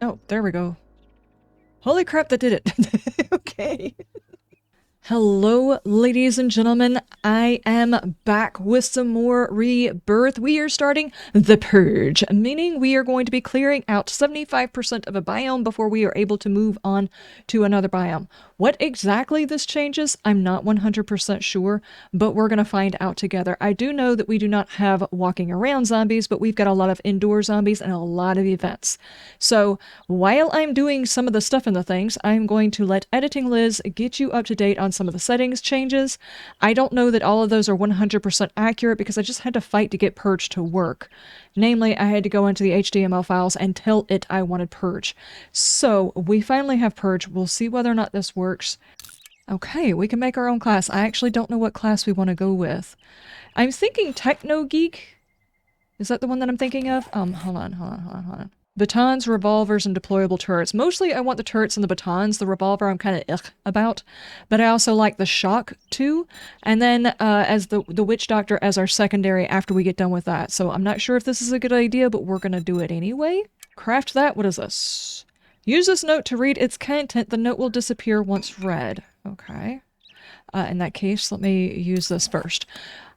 Oh, there we go. Holy crap, that did it. Okay. Hello, ladies and gentlemen. I am back with some more Rebirth. We are starting the Purge, meaning we are going to be clearing out 75% of a biome before we are able to move on to another biome. What exactly this changes, I'm not 100% sure, but we're going to find out together. I do know that we do not have walking around zombies, but we've got a lot of indoor zombies and a lot of events. So while I'm doing some of the stuff in the things, I'm going to let Editing Liz get you up to date on some of the settings changes. I don't know that all of those are 100% accurate because I just had to fight to get Purge to work. Namely, I had to go into the HTML files and tell it I wanted Purge. So we finally have Purge. We'll see whether or not this works. Okay, we can make our own class. I actually don't know what class we want to go with. I'm thinking Techno Geek. Is that the one that I'm thinking of? Hold on. Batons, revolvers, and deployable turrets. Mostly I want the turrets and the batons. The revolver I'm kind of about. But I also like the shock too. And then as the witch doctor as our secondary after we get done with that. So I'm not sure if this is a good idea, but we're going to do it anyway. Craft that. What is this? Use this note to read its content. The note will disappear once read. Okay. In that case, let me use this first.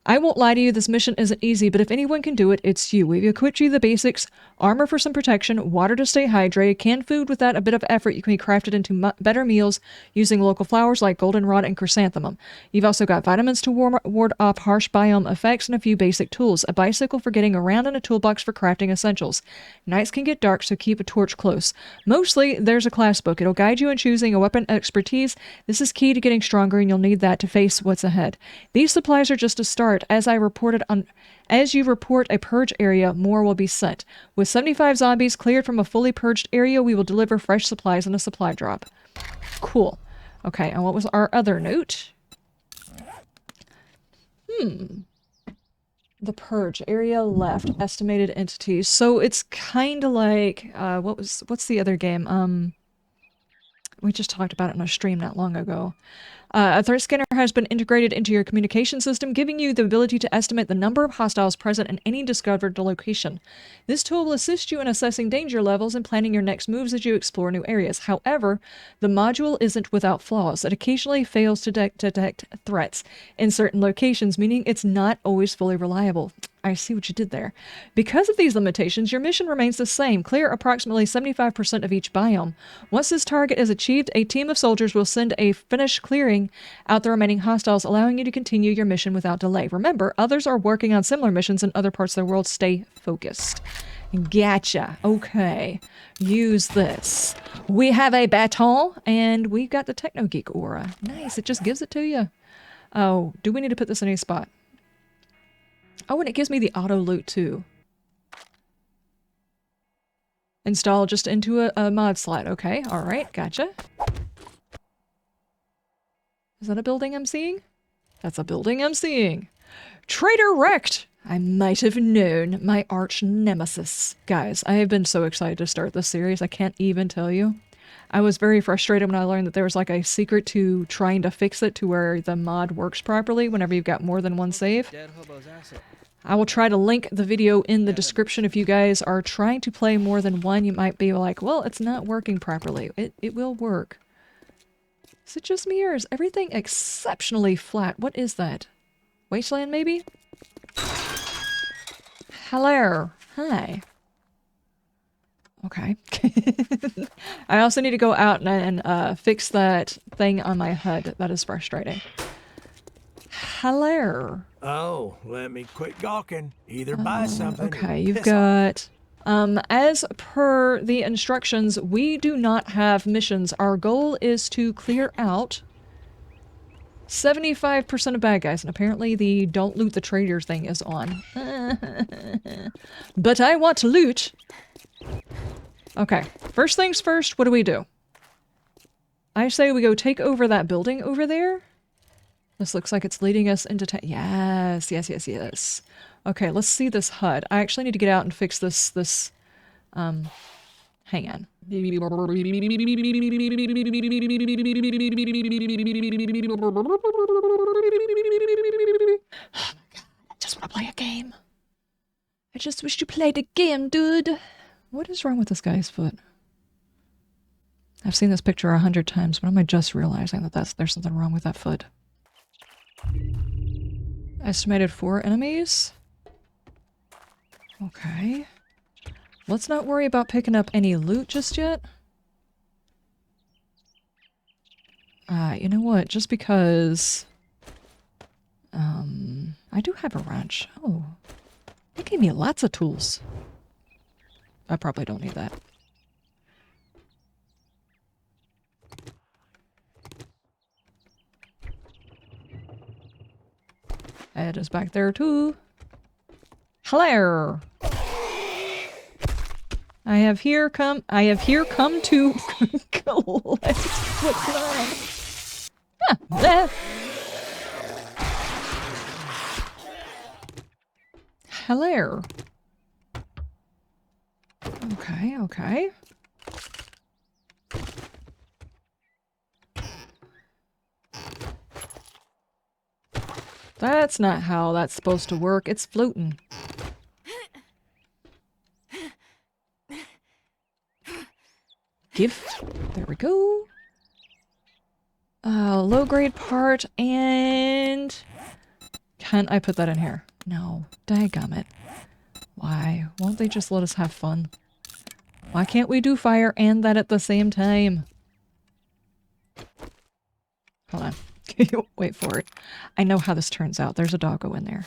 I won't lie to you, this mission isn't easy, but if anyone can do it, it's you. We've equipped you the basics, armor for some protection, water to stay hydrated, canned food with that a bit of effort you can be crafted into better meals using local flowers like goldenrod and chrysanthemum. You've also got vitamins to ward off harsh biome effects and a few basic tools, a bicycle for getting around and a toolbox for crafting essentials. Nights can get dark, so keep a torch close. Mostly, there's a class book. It'll guide you in choosing a weapon expertise. This is key to getting stronger and you'll need that to face what's ahead. These supplies are just a start. As you report a purge area, more will be sent. With 75 zombies cleared from a fully purged area, we will deliver fresh supplies in a supply drop. Cool. Okay, and what was our other note? The purge area left, estimated entities. So it's kind of like what's the other game? We just talked about it in a stream not long ago. A threat scanner has been integrated into your communication system, giving you the ability to estimate the number of hostiles present in any discovered location. This tool will assist you in assessing danger levels and planning your next moves as you explore new areas. However, the module isn't without flaws. It occasionally fails to detect threats in certain locations, meaning it's not always fully reliable. I see what you did there. Because of these limitations, your mission remains the same. Clear approximately 75% of each biome. Once this target is achieved, a team of soldiers will send a finished clearing out the remaining hostiles, allowing you to continue your mission without delay. Remember, others are working on similar missions in other parts of the world. Stay focused. Gotcha. Okay. Use this. We have a baton, and we've got the Techno Geek aura. Nice. It just gives it to you. Oh, do we need to put this in a spot? Oh, and it gives me the auto loot too. Install just into a mod slot. Okay, alright, gotcha. Is that a building I'm seeing? That's a building I'm seeing. Traitor wrecked! I might have known, my arch nemesis. Guys, I have been so excited to start this series, I can't even tell you. I was very frustrated when I learned that there was like a secret to trying to fix it to where the mod works properly whenever you've got more than one save. I will try to link the video in the description if you guys are trying to play more than one. You might be like, well, it's not working properly. It will work. Is it just me or is everything exceptionally flat? What is that? Wasteland, maybe? Hello. Hi. Okay. I also need to go out and fix that thing on my HUD. That is frustrating. Hello. Oh, let me quit gawking. Either buy something. Okay, you've got... as per the instructions, we do not have missions. Our goal is to clear out 75% of bad guys, and apparently the don't loot the traders thing is on. But I want to loot! Okay, first things first, what do? I say we go take over that building over there. This looks like it's leading us into yes. Okay, let's see this HUD. I actually need to get out and fix this, hang on. Oh my god, I just want to play a game. I just wish you played a game, dude. What is wrong with this guy's foot? I've seen this picture 100 times, but am I just realizing that there's something wrong with that foot? Estimated 4 enemies? Okay. Let's not worry about picking up any loot just yet. You know what? Just because... I do have a wrench. Oh. They gave me lots of tools. I probably don't need that. Ed is back there too. Hello! I have here come to collect what's going on. Ah, there. Hello. Okay, okay. That's not how that's supposed to work. It's floating. Gift. There we go. Low-grade part, and... Can't I put that in here? No. Dadgummit. Why? Won't they just let us have fun? Why can't we do fire and that at the same time? Hold on. Wait for it. I know how this turns out. There's a doggo in there.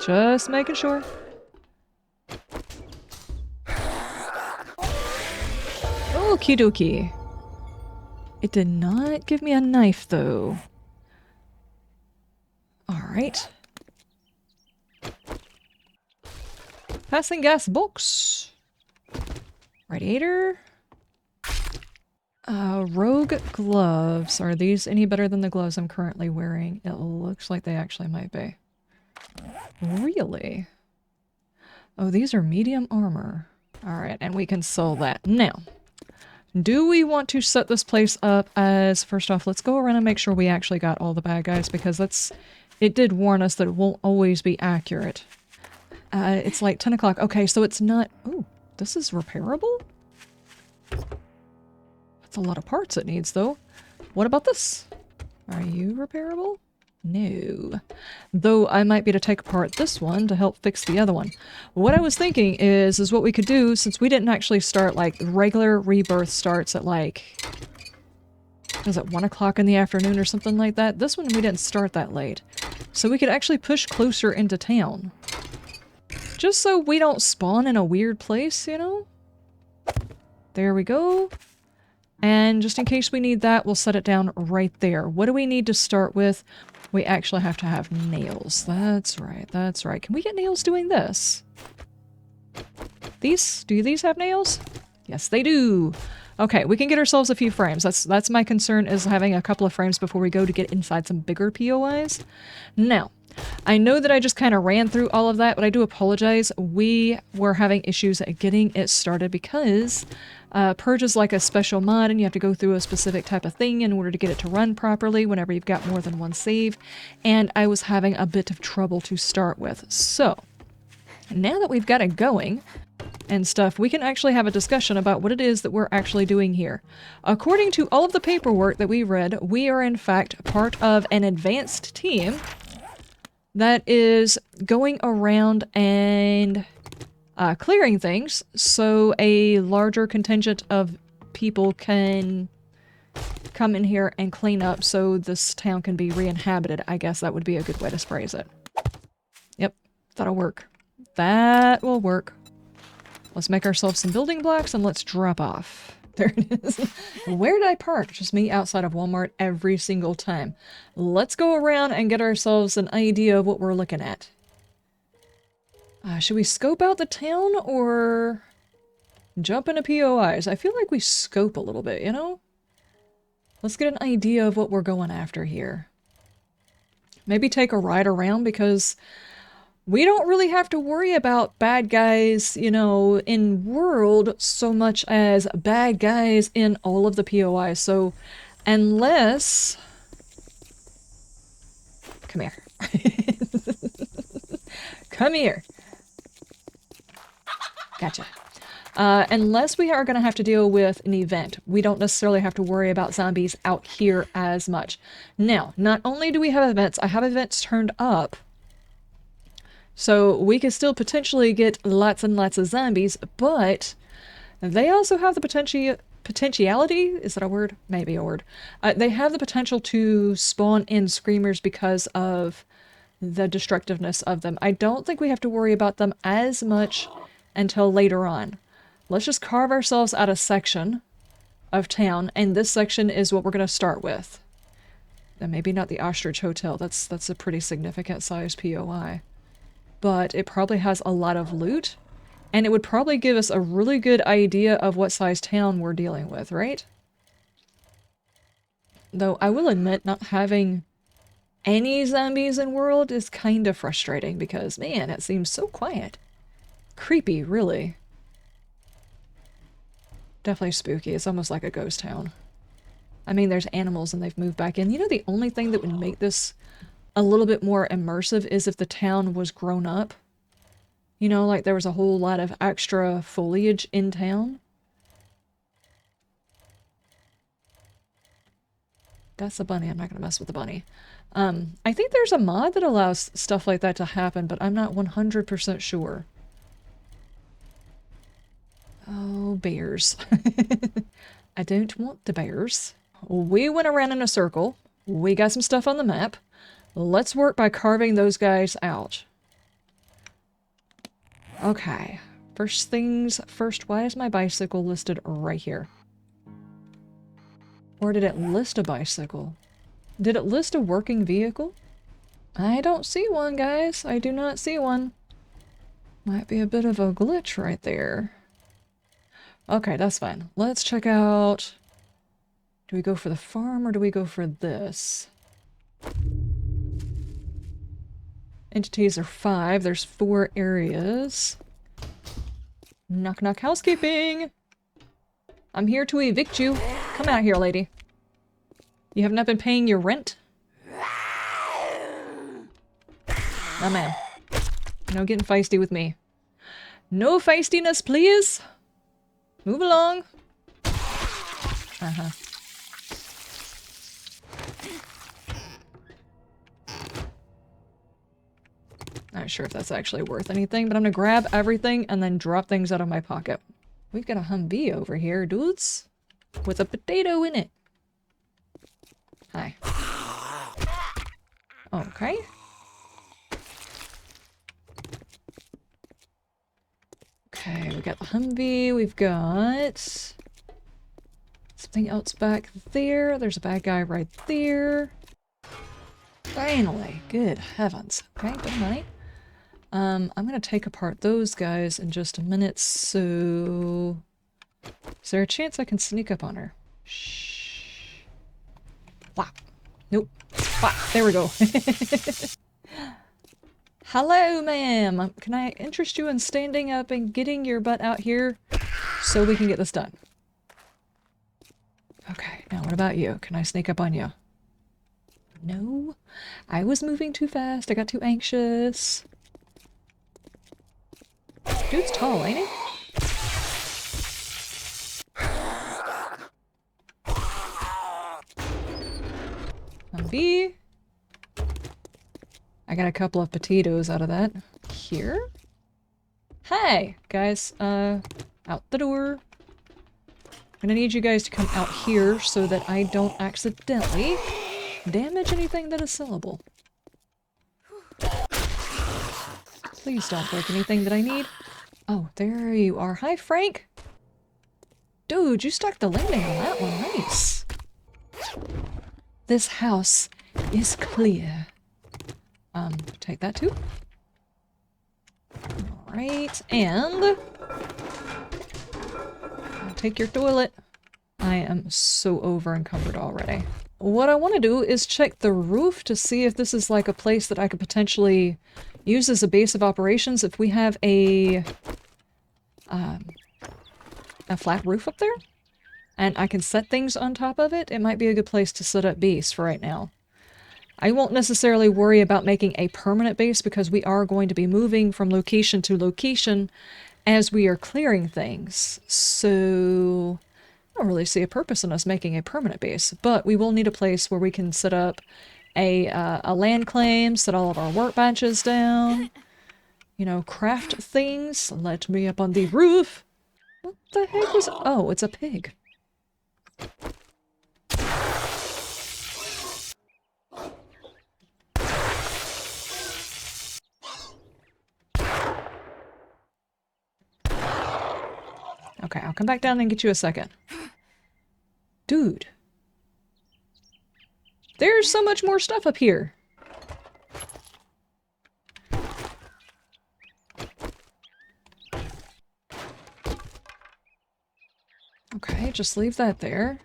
Just making sure. Okie dokie. It did not give me a knife, though. Alright. Passing gas box. Radiator. Rogue gloves. Are these any better than the gloves I'm currently wearing? It looks like they actually might be. Really? Oh, these are medium armor. Alright, and we can sell that. Now, do we want to set this place up as... First off, let's go around and make sure we actually got all the bad guys, because it did warn us that it won't always be accurate. It's like 10 o'clock. Okay, so it's not... Oh, this is repairable? That's a lot of parts it needs, though. What about this? Are you repairable? No. Though I might be able to take apart this one to help fix the other one. What I was thinking is what we could do, since we didn't actually start, like, regular Rebirth starts at, like... Was it 1 o'clock in the afternoon or something like that? This one we didn't start that late. So we could actually push closer into town. Just so we don't spawn in a weird place, you know? There we go. And just in case we need that, we'll set it down right there. What do we need to start with? We actually have to have nails. That's right, that's right. Can we get nails doing this? Do these have nails? Yes, they do. Okay, we can get ourselves a few frames. That's my concern, is having a couple of frames before we go to get inside some bigger POIs. Now, I know that I just kind of ran through all of that, but I do apologize. We were having issues at getting it started because Purge is like a special mod and you have to go through a specific type of thing in order to get it to run properly whenever you've got more than one save, and I was having a bit of trouble to start with. So, now that we've got it going and stuff, we can actually have a discussion about what it is that we're actually doing here. According to all of the paperwork that we read, we are in fact part of an advanced team that is going around and clearing things so a larger contingent of people can come in here and clean up so this town can be re-inhabited. I guess that would be a good way to phrase it. Yep, that'll work. That will work. Let's make ourselves some building blocks and let's drop off. There it is. Where did I park? Just me outside of Walmart every single time. Let's go around and get ourselves an idea of what we're looking at. Should we scope out the town or jump into POIs? I feel like we scope a little bit, you know? Let's get an idea of what we're going after here. Maybe take a ride around, because we don't really have to worry about bad guys, you know, in world so much as bad guys in all of the POIs. So, unless... Come here. Come here. Gotcha. Unless we are going to have to deal with an event, we don't necessarily have to worry about zombies out here as much. Now, not only do we have events, I have events turned up, so we could still potentially get lots and lots of zombies, but they also have the potentiality, is that a word? Maybe a word. They have the potential to spawn in screamers because of the destructiveness of them. I don't think we have to worry about them as much until later on. Let's just carve ourselves out a section of town, and this section is what we're going to start with. And maybe not the Ostrich Hotel. That's a pretty significant size POI. But it probably has a lot of loot, and it would probably give us a really good idea of what size town we're dealing with, right? Though I will admit, not having any zombies in world is kind of frustrating because, man, it seems so quiet. Creepy, really. Definitely spooky. It's almost like a ghost town. I mean, there's animals and they've moved back in. You know, the only thing that would make this a little bit more immersive is if the town was grown up. You know, like there was a whole lot of extra foliage in town. That's a bunny. I'm not going to mess with the bunny. I think there's a mod that allows stuff like that to happen, but I'm not 100% sure. Oh, bears. I don't want the bears. We went around in a circle. We got some stuff on the map. Let's work by carving those guys out. Okay. First things first, why is my bicycle listed right here? Or did it list a bicycle? Did it list a working vehicle? I don't see one, guys. I do not see one. Might be a bit of a glitch right there. Okay, that's fine. Let's check out... Do we go for the farm or do we go for this? Entities are 5. There's 4 areas. Knock knock housekeeping! I'm here to evict you. Come out here, lady. You have not been paying your rent? Oh man. No getting feisty with me. No feistiness, please! Move along. Uh-huh. Not sure if that's actually worth anything, but I'm gonna grab everything and then drop things out of my pocket. We've got a Humvee over here, dudes. With a potato in it. Hi. Okay. Okay, we got the Humvee, we've got something else back there. There's a bad guy right there. Finally, good heavens. Okay, good night. I'm gonna take apart those guys in just a minute, so... Is there a chance I can sneak up on her? Shh. Wow. Nope. Wow, there we go. Hello, ma'am. Can I interest you in standing up and getting your butt out here so we can get this done? Okay, now what about you? Can I sneak up on you? No. I was moving too fast. I got too anxious. Dude's tall, ain't he? Humvee. I got a couple of potatoes out of that. Here? Hey, guys, out the door. I'm gonna need you guys to come out here so that I don't accidentally damage anything that is sellable. Please don't break anything that I need. Oh, there you are. Hi, Frank! Dude, you stuck the landing on that one. Nice. This house is clear. Take that too. Alright, and... I'll take your toilet. I am so over encumbered already. What I want to do is check the roof to see if this is like a place that I could potentially use as a base of operations if we have a flat roof up there. And I can set things on top of it. It might be a good place to set up base for right now. I won't necessarily worry about making a permanent base because we are going to be moving from location to location as we are clearing things. So I don't really see a purpose in us making a permanent base, but we will need a place where we can set up a land claim, set all of our workbenches down, you know, craft things. Let me up on the roof. What the heck was... Oh, it's a pig. Okay, I'll come back down and get you a second. Dude. There's so much more stuff up here. Okay, just leave that there.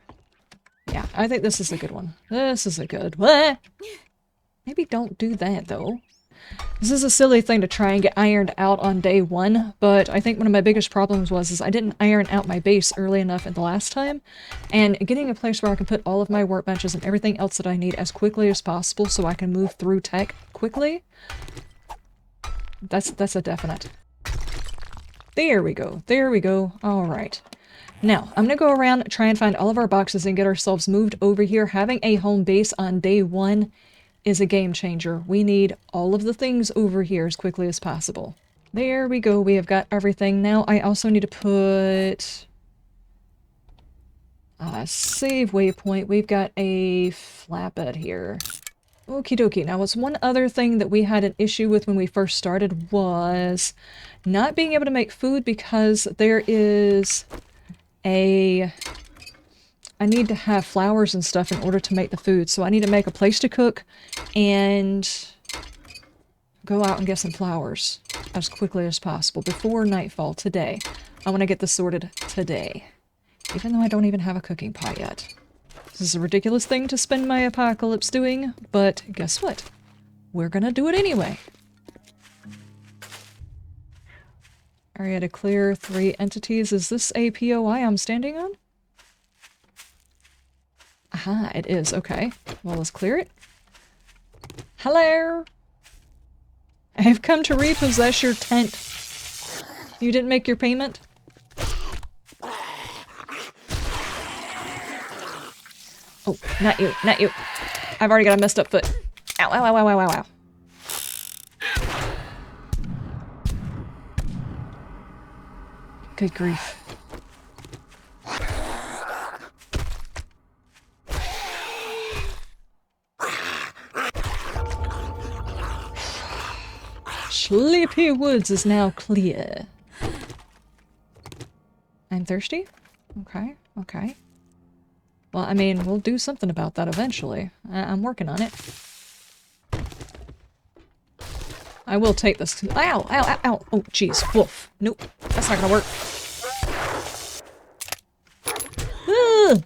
Yeah, I think this is a good one. This is a good one. Maybe don't do that, though. This is a silly thing to try and get ironed out on day one, but I think one of my biggest problems was I didn't iron out my base early enough in the last time, and getting a place where I can put all of my workbenches and everything else that I need as quickly as possible so I can move through tech quickly, that's a definite. There we go. There we go. Alright. Now, I'm going to go around, try and find all of our boxes and get ourselves moved over here. Having a home base on day one is a game changer. We need all of the things over here as quickly as possible. There we go. We have got everything. Now I also need to put a save waypoint. We've got a flatbed here. Okie dokie. Now, what's one other thing that we had an issue with when we first started was not being able to make food because there is I need to have flowers and stuff in order to make the food, so I need to make a place to cook and go out and get some flowers as quickly as possible before nightfall today. I want to get this sorted today, even though I don't even have a cooking pot yet. This is a ridiculous thing to spend my apocalypse doing, but guess what? We're gonna do it anyway. Area to clear 3 entities. Is this a POI I'm standing on? Aha, it is. Okay. Well, let's clear it. Hello! I have come to repossess your tent. You didn't make your payment? Oh, not you. Not you. I've already got a messed up foot. Ow, ow, ow, ow, ow, ow, ow. Good grief. Sleepy Woods is now clear. I'm thirsty? Okay, okay. Well, I mean, we'll do something about that eventually. I'm working on it. I will take this. Ow, ow, ow, ow. Oh, jeez. Woof. Nope. That's not gonna work. Ugh.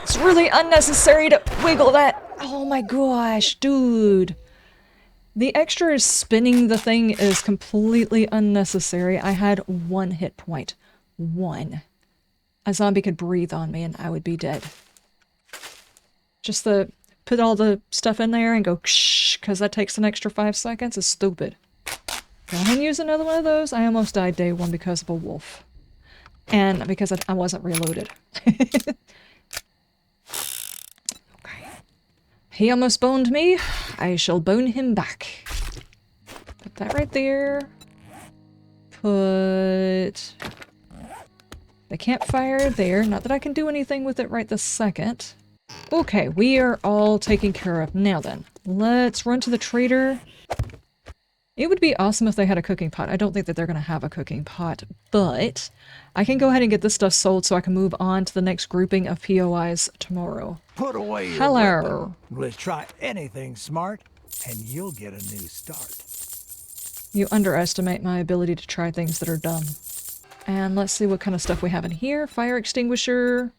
It's really unnecessary to wiggle that. Oh my gosh, dude. The extra spinning the thing is completely unnecessary. I had 1 hit point. 1. A zombie could breathe on me and I would be dead. Just the put all the stuff in there and go ksh, because that takes an extra 5 seconds is stupid. Go ahead and use another one of those. I almost died day 1 because of a wolf. And because I wasn't reloaded. Okay. He almost boned me. I shall bone him back. Put that right there. Put the campfire there. Not that I can do anything with it right this second. Okay, we are all taken care of. Now then, let's run to the trader. It would be awesome if they had a cooking pot. I don't think that they're going to have a cooking pot, but I can go ahead and get this stuff sold so I can move on to the next grouping of POIs tomorrow. Put away your Hello. weapon. Let's try anything smart, and you'll get a new start. You underestimate my ability to try things that are dumb. And let's see what kind of stuff we have in here. Fire extinguisher.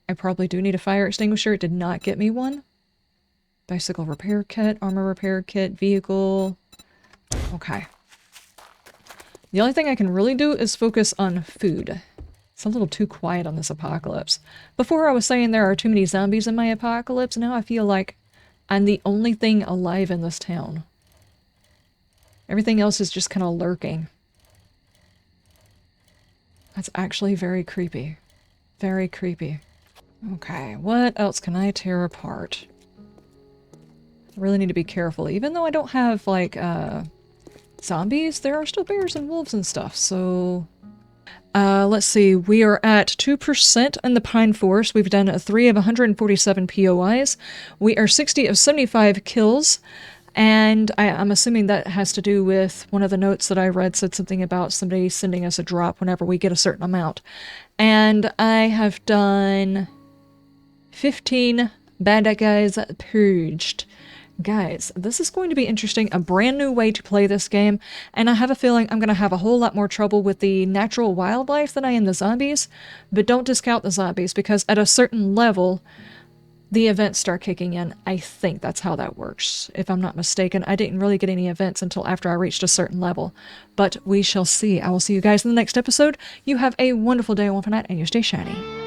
I probably do need a fire extinguisher. It did not get me one. Bicycle repair kit, armor repair kit, vehicle. Okay. The only thing I can really do is focus on food. It's a little too quiet on this apocalypse. Before I was saying there are too many zombies in my apocalypse. Now I feel like I'm the only thing alive in this town. Everything else is just kind of lurking. That's actually very creepy. Very creepy. Okay, what else can I tear apart? I really need to be careful. Even though I don't have, like, zombies, there are still bears and wolves and stuff, so... let's see, we are at 2% in the Pine Forest. We've done 3 of 147 POIs. We are 60 of 75 kills. And I'm assuming that has to do with one of the notes that I read said something about somebody sending us a drop whenever we get a certain amount. And I have done 15 bad guys purged. Guys, this is going to be interesting, a brand new way to play this game, and I have a feeling I'm going to have a whole lot more trouble with the natural wildlife than I am the zombies, but don't discount the zombies, because at a certain level, the events start kicking in. I think that's how that works. If I'm not mistaken, I didn't really get any events until after I reached a certain level, but we shall see. I will see you guys in the next episode. You have a wonderful day, one for night, and you stay shiny.